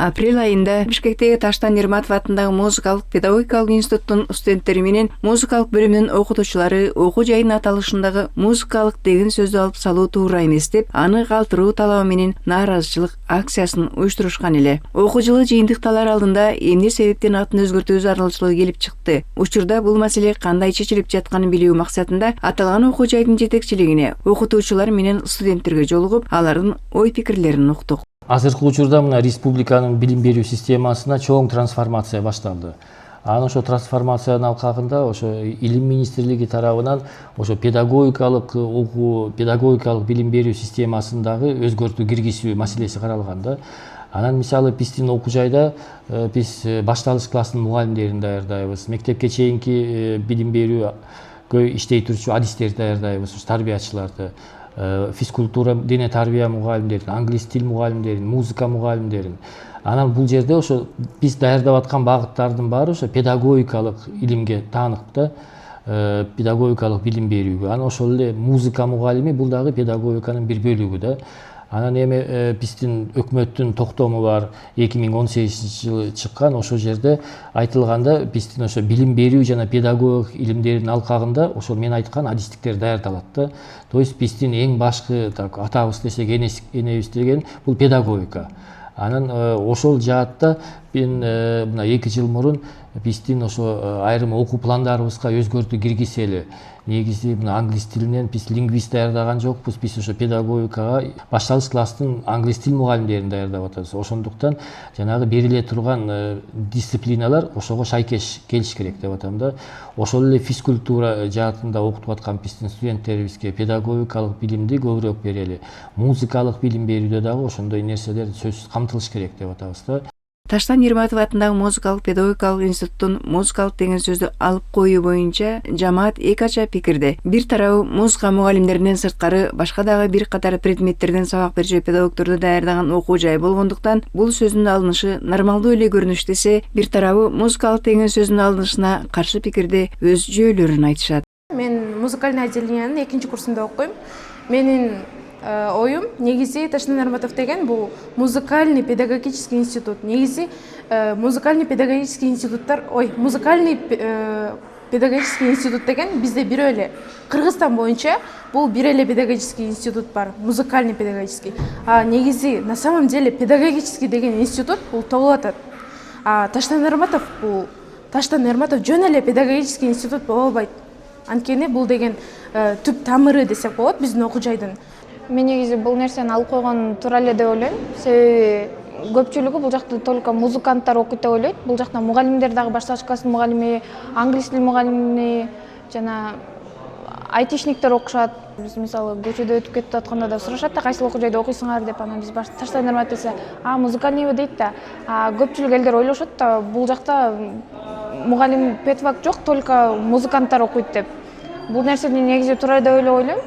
Апрель айында Бишкектеги Таштан Нерматов атындагы музыкалык педагогикалык институттун студенттери менен музыкалык бөлүмүнүн окутуучулары окуу жайынын аталышындагы музыкалык деген сөздү алып салуу туура эмес деп, аны калтыруу талабы менен нааразычылык акциясын уюштурушкан эле. Окуу жылы жыйынтыкталар алдында эмне себептен атын өзгөртүү зарылчылыгы келип чыкты. Учурда бул маселе кандай чечилип жатканын билүү максатында аталган окуу жайдын жетекчилигине окутуучулар менен студенттерге жолугуп, алардын ой пикирлерин уктук. Азыркы учурда мына республиканын билим берүү системасына чоң трансформация башталды. Анан ошо трансформациянын алкагында ошо Илим министрлиги тарабынан ошо педагогикалык окуу, педагогикалык билим берүү системасындагы өзгөртүү киргизүү маселеси каралган да. Анан мисалы биздин окуу жайда биз башталыш класстын мугалимдерин даярдайбыз, мектепке чейинки билим берүүгө иштей турчу адистерди даярдайбыз, тарбиячыларды, физкультура, дене тарбия мугалимдерин, англис тил мугалимдерин, музыка мугалимдерин. Анан бул жерде ошо биз даярдап аткан багыттардын баары ошо педагогикалык илимге таанык да, педагогикалык билим берүүгө. Анан ошол эле музыка мугалими бул дагы педагогиканын бир бөлүгү да. Анан эми биздин өкмөттүн токтому бар 2018-жылы чыккан, ошол жерде айтылганда биздин ошо билим берүү жана педагогик илимдердин алкагында ошол мен айткан адистиктер даярдалат да. То есть биздин эң башкы атабыз десек энебиз деген бул педагогика. Анан ошол жаатта мен мына 2 жыл мурун биздин ошо айрым окуу пландарыбызга өзгөртүү киргизели. Негизи мына англис тилинен биз лингвист даярдаган жокпуз, биз ошо педагогикага башталыш класстын англис тил мугалимдерин даярдап атабыз. Ошондуктан жанагы бериле турган дисциплиналар ошого шайкеш келиш керек деп атам да. Ошол эле физкультура жаатында окутуп аткан биздин студенттерибизге педагогикалык билимди көбүрөөк берели. Музыкалык билим берүүдө дагы ошондой нерселер сөзсүз камтылыш керек деп атабыз да. Таштан Нерматов атындагы музыкалык педагогикалык институттун музыкалык деген сөздү алып коюу боюнча жамаат эки ача пикирде. Бир тарабы музыка мугалимдеринен сырткары башка дагы бир катар предметтерден сабак берүүчү педагогдорду даярдаган окуу жай болгондуктан бул сөздүн алынышы нормалдуу эле көрүнүш десе, бир тарабы музыкалык деген сөздүн алынышына каршы пикирде өз жүйөлөрүн айтышат. Мен музыкальный отделениянын 2 курсунда окуйм. Менин оюм негизи Таштан Нерматов деген бул музыкальный педагогический институт. Негизи музыкальный педагогический институттар, музыкальный педагогический институт деген бизде бирөө эле. Кыргызстан боюнча бул бир эле педагогический институт бар, музыкальный педагогический. А негизи на самом деле педагогический деген институт бул табылып атат. А Таштан Нерматов жөн эле педагогический институт боло албайт. Анткени бул деген түп тамыры десек болот биздин окуу жайдын. Мен негизи бул нерсени алып койгон туура эле деп ойлойм. Себеби көпчүлүгү бул жакта только музыканттар окуйт деп ойлойт. Бул жакта мугалимдер дагы башталыш класстын мугалими, англис тил мугалими жана айтишниктер окушат. Биз мисалы көчөдө өтүп кетип атканда да сурашат да, кайсыл окуу жайда окуйсуңар деп. Анан биз Таштан Нерматов десе, музыкальныйбы дейт да. Көпчүлүк элдер ойлошот да, бул жакта мугалим педфак жок, только музыканттар окуйт деп. Бул нерсени негизи туура деп ойлойм.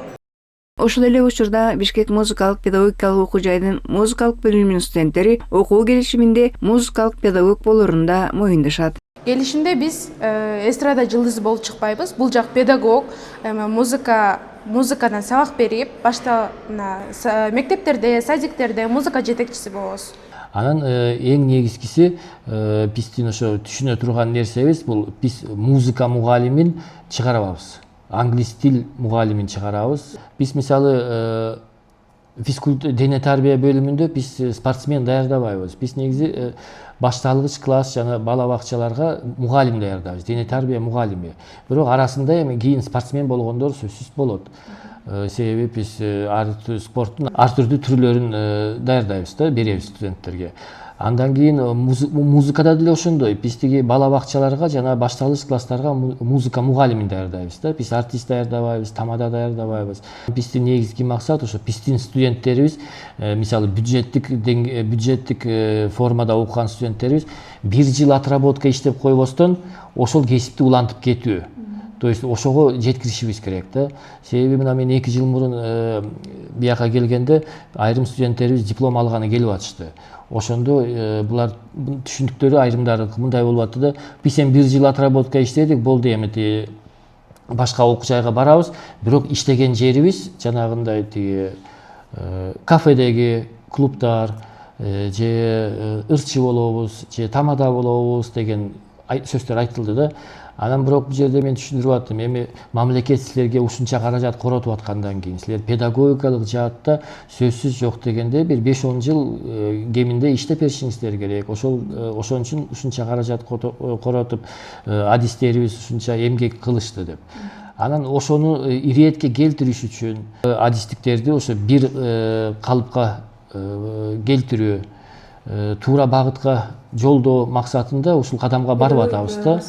Ошол эле учурда Бишкек музыкалык педагогикалык окуу жайдын музыкалык бөлүмүнүн студенттери окуу келишиминде музыкалык педагог болоорун да моюндашат. Келишимде биз эстрада жылдызы болуп чыкпайбыз. Бул жак педагог, музыкадан сабак берип, башта мектептерде, садиктерде музыка жетекчиси болобуз. Анан эң негизгиси биздин ошо түшүнө турган нерсебиз бул биз музыка мугалимин чыгарабыз. Англис тил мугалимин чыгарабыз. Биз мисалы физкультура дене тарбия бөлүмүндө биз спортсмен даярдабайбыз. Биз негизи башталгыч класс жана бала бакчаларга мугалим даярдайбыз, дене тарбия мугалими. Бирок арасында эми кийин спортсмен болгондор сөзсүз болот. Себеби биз спорттун ар түрдүү түрлөрүн даярдайбыз да, беребиз студенттерге. Андан кийин музыкада деле ошондой. Биздиги бала бакчаларга жана башталгыч класстарга музыка мугалимин даярдайбыз да. Биз артист даярдабайбыз, тамада даярдабайбыз. Биздин негизги максат ошо биздин студенттерибиз, мисалы бюджеттик формада окуган студенттерибиз 1 жыл отработка иштеп койбостон ошол кесипти улантып кетүү. То есть ошого жеткиришибиз керек да. Себеби мына мен 2 жыл мурун бияка келгенде айрым студенттерибиз диплом алганы келип атышты. Ошондо булар түшүндүктөрү айрымдары мындай болуп атты да, биз эми 1 жыл отработка иштедик, болду эми башка окуу жайга барабыз, бирок иштеген жерибиз жанагындай кафедеги, клубдар, же ырчы болобуз же тамада болобуз деген сөздөр айтылды да. Анан бирок бул жерде мен түшүндүрүп аттым, эми мамлекет силерге ушунча каражат коротуп аткандан кийин силер педагогикалык жаатта сөзсүз жок дегенде бир 5-10 жыл кеминде иштеп беришиңиздер керек. Ошон үчүн ушунча каражат коротуп адистерибиз ушунча эмгек кылышты деп. Анан ошону иретке келтириш үчүн адистиктерди ошо бир калыпка келтирүү, туура багытка жолдоо максатында ушул кадамга барып атабыз да.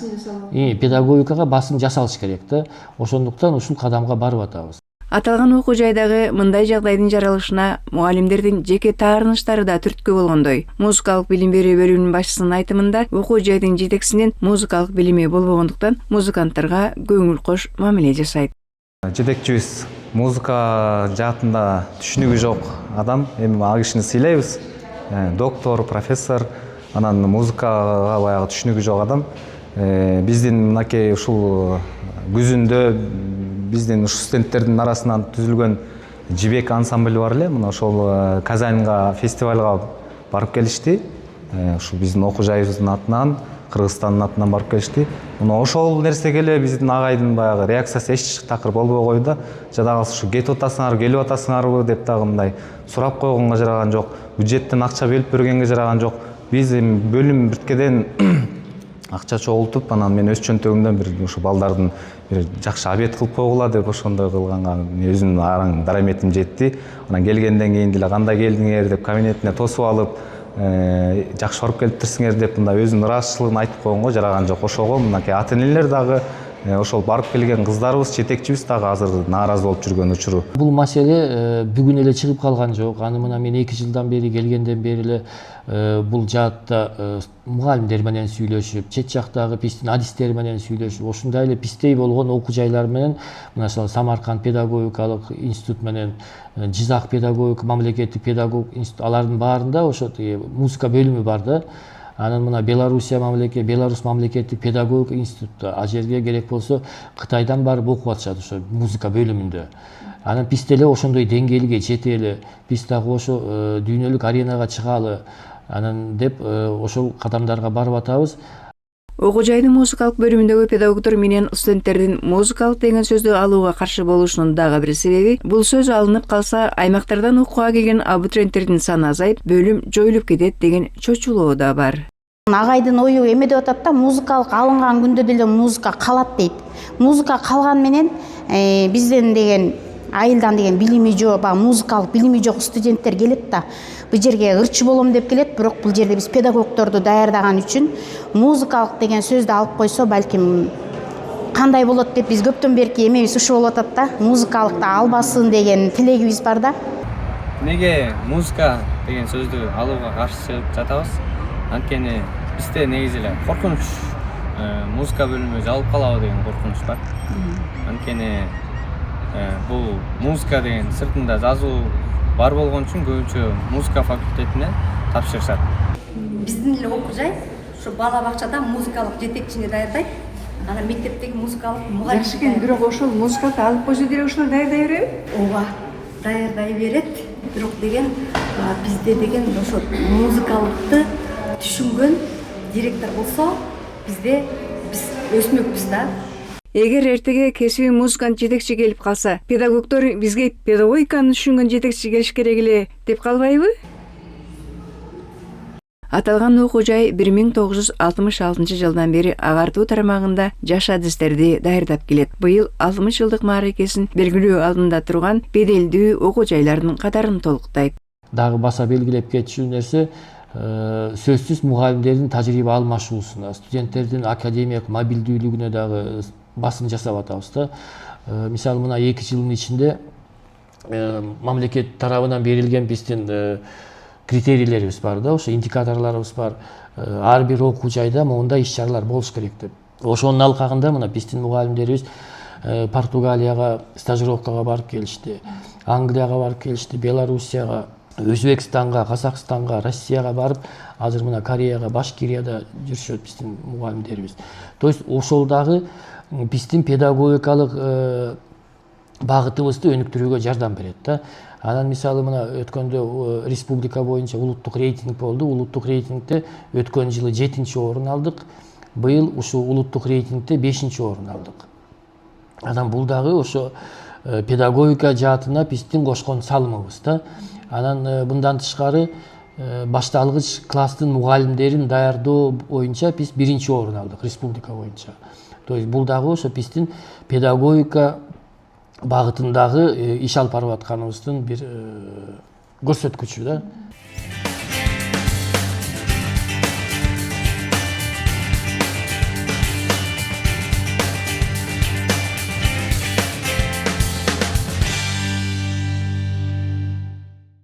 Педагогикага басым жасалыш керек да. Ошондуктан ушул кадамга барып атабыз. Аталган окуу жайдагы мындай жагдайдын жаралышына мугалимдердин жеке таарыныштары да түрткү болгондой. Музыкалык билим берүү бөлүмүнүн башчысынын айтымында, окуу жайдын жетекчисинин музыкалык билими болбогондуктан музыканттарга көңүл кош мамиле жасайт. Жетекчибиз музыка жаатында түшүнүгү жок адам, эми ал кишини сыйлайбыз. Доктор, профессор, анан музыкага баягы түшүнүгү жок адам. Биздин мынакей ушул күзүндө биздин ушу студенттердин арасынан түзүлгөн жибек ансамбль бар эле. Мына ошол Казанга фестивалга барып келишти. Ушул биздин окуу жайыбыздын атынан, Кыргызстандын атынан барып келишти. Мына ошол нерсеге эле биздин агайдын баягы реакциясы эч такыр болбой койду. Жада калса ушу кетип атасыңарбы, келип атасыңарбы деп дагы мындай сурап койгонго жараган жок. Бюджеттен акча бөлүп бергенге жараган жок. Биз эми бөлүм бирткеден акча чогултуп, анан мен өз чөнтөгүмдөн бир ушу балдардын бир жакшы обед кылып койгула деп ошондой кылганга өзүмдүн араң дараметим жетти. Анан келгенден кийин деле кандай келдиңер деп кабинетине тосуп алып, жакшы барып келиптирсиңер деп мындай өзүнүн ыраазычылыгын айтып койгонго жараган жок. Ошого мынакей ата-энелер дагы ошол барып келген кыздарыбыз, жетекчибиз дагы азыр нааразы болуп жүргөн учуру. Бул маселе бүгүн эле чыгып калган жок. Аны мына мен 2 жылдан бери келгенден бери эле бул жаатта мугалимдер менен сүйлөшүп, чет жактагы биздин адистер менен сүйлөшүп, ошондой эле биздей болгон окуу жайлар менен, мына Самарканд педагогикалык институт менен, Жизак педагогик, мамлекеттик педагог институт, алардын баарында ошо музыка бөлүмү бар да. Анан мына Беларусь мамлекеттик педагогик институтта, а жерге керек болсо Кытайдан барып окуп атышат ошо музыка бөлүмүндө. Анан биз деле ошондой деңгээлге жетели, биз дагы ошо дүйнөлүк аренага чыгалы, анан деп ошол кадамдарга барып атабыз. Окуу жайдын музыкалык бөлүмүндөгү педагогдор менен студенттердин музыкалык деген сөздү алууга каршы болушунун дагы бир себеби, бул сөз алынып калса аймактардан окууга келген абитуриенттердин саны азайып, бөлүм жоюлуп кетет деген чочулоо да бар. Агайдын ою эме деп атат да, музыкалык алынган күндө деле музыка калат дейт. Музыка калган менен бизден деген айылдан деген билими жок, музыкалык билими жок студенттер келет да. Бул жерге ырчы болом деп келет, бирок бул жерде биз педагогдорду даярдаган үчүн музыкалык деген сөздү алып койсо, балким кандай болот деп биз көптөн берки эмебиз ушу болуп атат да. Музыкалыкты албасын деген тилегибиз бар да. Неге музыка деген сөздү алууга каршы чыгып жатабыз? Анткени бизде негизи эле коркунуч, музыка бөлүмү жабылып калабы деген коркунуч бар. Анткени бул музыка деген сыртында жазуу бар болгон үчүн көбүнчө музыка факультетине тапшырышат. Биздин эле окуу жай ушу бала бакчада музыкалык жетекчини даярдайт. Анан мектептеги музыкалык мугалим. Жакшы экен, бирок ошол музыкалык алып койсо деле ошону даярдай береби? Ооба, даярдай берет. Бирок деген бизде деген ошо музыкалыкты түшүнгөн директор болсо, бизде биз өсмөкпүз да. Эгер эртеге кесиби музыканын жетекчи келип калса, педагогдор бизге педагогиканы түшүнгөн жетекчи келиш керек эле деп калбайбы? Аталган окуу жай 1966 жылдан бери агартуу тармагында жаш адистерди даярдап келет. Быйыл 60 жылдык мааракесин белгилөө алдында турган беделдүү окуу жайлардын катарын толуктайт. Дагы баса белгилеп кетчү нерсе сөзсүз мугалимдердин тажрыйба алмашуусуна, студенттердин академиялык мобилдүүлүгүнө дагы басым жасап атабыз да. Мисалы мына 2 жылдын ичинде мамлекет тарабынан берилген биздин критерийлерибиз бар да, ошо индикаторлорубуз бар. Ар бир окуу жайда моундай иш-чаралар болуш керек деп. Ошонун алкагында мына биздин мугалимдерибиз Португалияга стажировкага барып келишти, Англияга барып келишти, Белоруссияга, Өзбекстанга, Казакстанга, Россияга барып, азыр мына Кореяга, Башкирияда жүрүшөт биздин мугалимдерибиз. То есть ошол дагы биздин педагогикалык багытыбызды өнүктүрүүгө жардам берет да. Анан мисалы мына өткөндө республика боюнча улуттук рейтинг болду. Улуттук рейтингде өткөн жылы 7-чи орун алдык. Быйыл ушул улуттук рейтингде 5-чи орун алдык. Анан бул дагы ошо педагогика жаатына биздин кошкон салымыбыз да. Анан мындан тышкары башталгыч класстын мугалимдерин даярдоо боюнча биз 1-чи орун алдык республика боюнча. То есть бул дагы ошо биздин педагогика багытындагы иш алып барып атканыбыздын бир көрсөткүчү да.